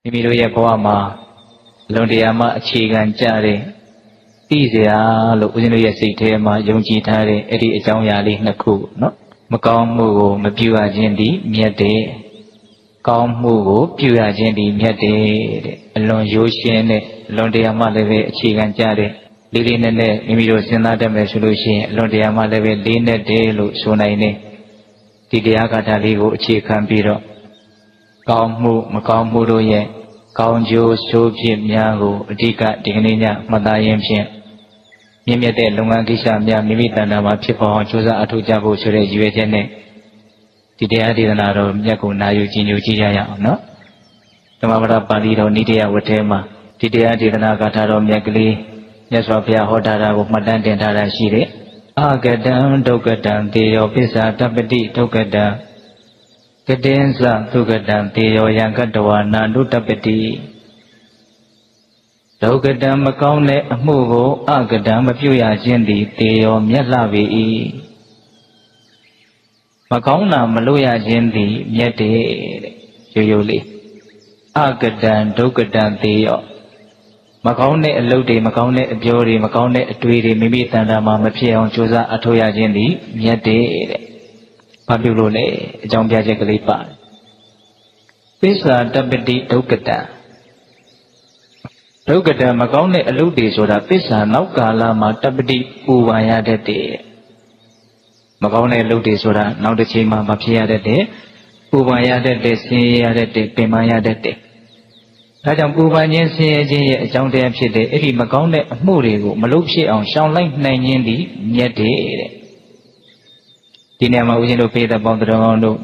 မိမိတို့ရဲ့ဘဝမှာလွန်တရားမှအခြေခံကြတဲ့သိစရာလို့ဦးဇင်းတို့ရဲ့စိတ်ထဲမှာယုံကြည်ထားတဲ့အဲ့ဒီအကြောင်းအရာလေးနှစ်ခုနော်မကောင်းမှုကိုမပြုရခြင်းသည်မြတ်တယ်ကောင်းမှုကိုပြုရခြင်းသည်မြတ်တယ်တဲ့အလွန်ရိုးရှင်းတဲ့လွန်တရားမှလည်းပဲအခြေခံကြတဲ့လေးလေးနက်နက်မိမိတို့စဉ်းစားတတ်မယ်ဆိုလို့ရှိရင်အလွန်တရားမှလည်းပဲလေးနက်တယ်လို့ဆိုနိုင်တယ်ဒီတရားဂါထာလေးကိုအခြေခံပြီးတော့ကောင်းမှုမကောင်းမှုတို့ရဲ့ကောင်းကျိုးဆိုးဖြစ်များကိုအဓိကဒီကနေ့ညမှတ်သားရင်းဖြင့်မြင့်မြတ်တဲ့လုပ်ငန်းကိစ္စများမိမိတဏ္ဍာမှာဖြစ်ပေါ်အောင်ကြိုးစားအထောက်အကျဖို့ဆိုတဲ့ရည်ရွယ်ချက်နဲ့ဒီတရားဒေသနာတော်မြတ်ကိုနာယူကြည်ညိုကြည့်ကြရအောင်နော်ဓမ္မပဒပါဠိတော်နိဒေယဝတ္ထဲမှာဒီတရားဒေသနာဂါထာတော်မြတ်ကလေးမြတ်စွာဘုရားဟောထားတာကိုမှတ်တမ်းတင်ထားတာရှိတယ်အာဂတံဒုက္ကတံတေယောပစ္စာတပ္ပတိဒုက္ကတံကတေနသသုကတံတေယောယံကတဝါနာနုတပ္ပတိဒုက္ကတံမကောင်းတဲ့အမှုကိုအကတံမပြုရခြင်းသည်တေယောမြတ်လှပေ၏မကောင်းတာမလုပ်ရခြင်းသည်မြတ်တယ်တဲ့ရိုးရိုးလေးအကတံဒုက္ကတံတေယောမကောင်းတဲ့အလုပ်တွေမကောင်းတဲ့အပြောတွေမကောင်းတဲ့အတွေးတွေမိမိတဏ္ဍာမှာမဖြစ်အောင်ကြိုးစားအထောက်ရခြင်းသည်မြတ်တယ်တဲ့ဘာဖြစ်လို့လဲအကြောင်းပြချက်ကလေးပါတယ်ပစ္စာတပ္ပတိဒုက္ကတံဒုက္ကတံမကောင်းတဲ့အလုပ်တွေဆိုတာပစ္စာနောက်ကာလမှာတပ္ပတိပူပန်ရတတ်တယ်မကောင်းတဲ့အလုပ်တွေဆိုတာနောက်တစ်ချိန်မှာမဖြစ်ရတတ်တယ်ပူပန်ရတတ်တယ်ဆင်းရဲရတတ်တယ်ပင်ပန်းရတတ်တယ်ဒါကြောင့်ပူပန်ခြင်းဆင်းရဲခြင်းရဲ့အကြောင်းတရားဖြစ်တဲ့အဲ့ဒီမကောင်းတဲ့အမှုတွေကိုမလုပ်ဖြစ်အောင်ရှောင်လိုက်နိုင်ခြင်းသည်မြတ်တယ်တဲ့ဒီနေရာမှာဦးဇင်းတို့ဖေးတဲ့ပေါင်းတော်ကောင်းတို့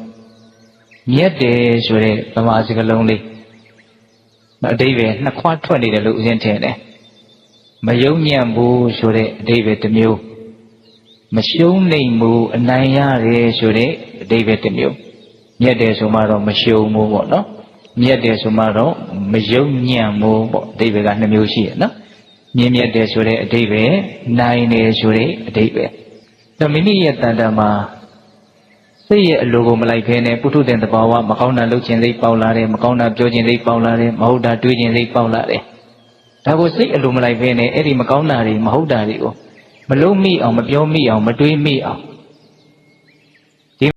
မြတ်တယ်ဆိုတဲ့ဗမာစကားလုံးလေးအဓိပ္ပာယ်နှစ်ခွထွက်နေတယ်လို့ဦးဇင်းထင်တယ်မယုံညံ့ဘူးဆိုတဲ့အဓိပ္ပာယ်တစ်မျိုးမရှုံးနိုင်ဘူးအနိုင်ရတယ်ဆိုတဲ့အဓိပ္ပာယ်တစ်မျိုးမြတ်တယ်ဆိုမှတော့မရှုံးဘူးပေါ့နော်မြတ်တယ်ဆိုမှတော့မယုံညံ့ဘူးပေါ့အဓိပ္ပာယ်ကနှစ်မျိုးရှိတယ်နော်မြင့်မြတ်တယ်ဆိုတဲ့အဓိပ္ပာယ်နိုင်တယ်ဆိုတဲ့အဓိပ္ပာယ်ဒါမိမိရဲ့တဏ္ဍာမှာစိတ်ရဲ့အလိုကိုမလိုက်ဖဲနဲ့ပုထုဇဉ်သဘာဝမကောင်းတာလုပ်ခြင်းစိတ်ပေါက်လာတယ်မကောင်းတာပြောခြင်းစိတ်ပေါက်လာတယ်မဟုတ်တာတွေးခြင်းစိတ်ပေါက်လာတယ်ဒါကိုစိတ်အလိုမလိုက်ဖဲနဲ့အဲ့ဒီမကောင်းတာတွေမဟုတ်တာတွေကိုမလုံးမိအောင်မပြောမိအောင်မတွေးမိအောင်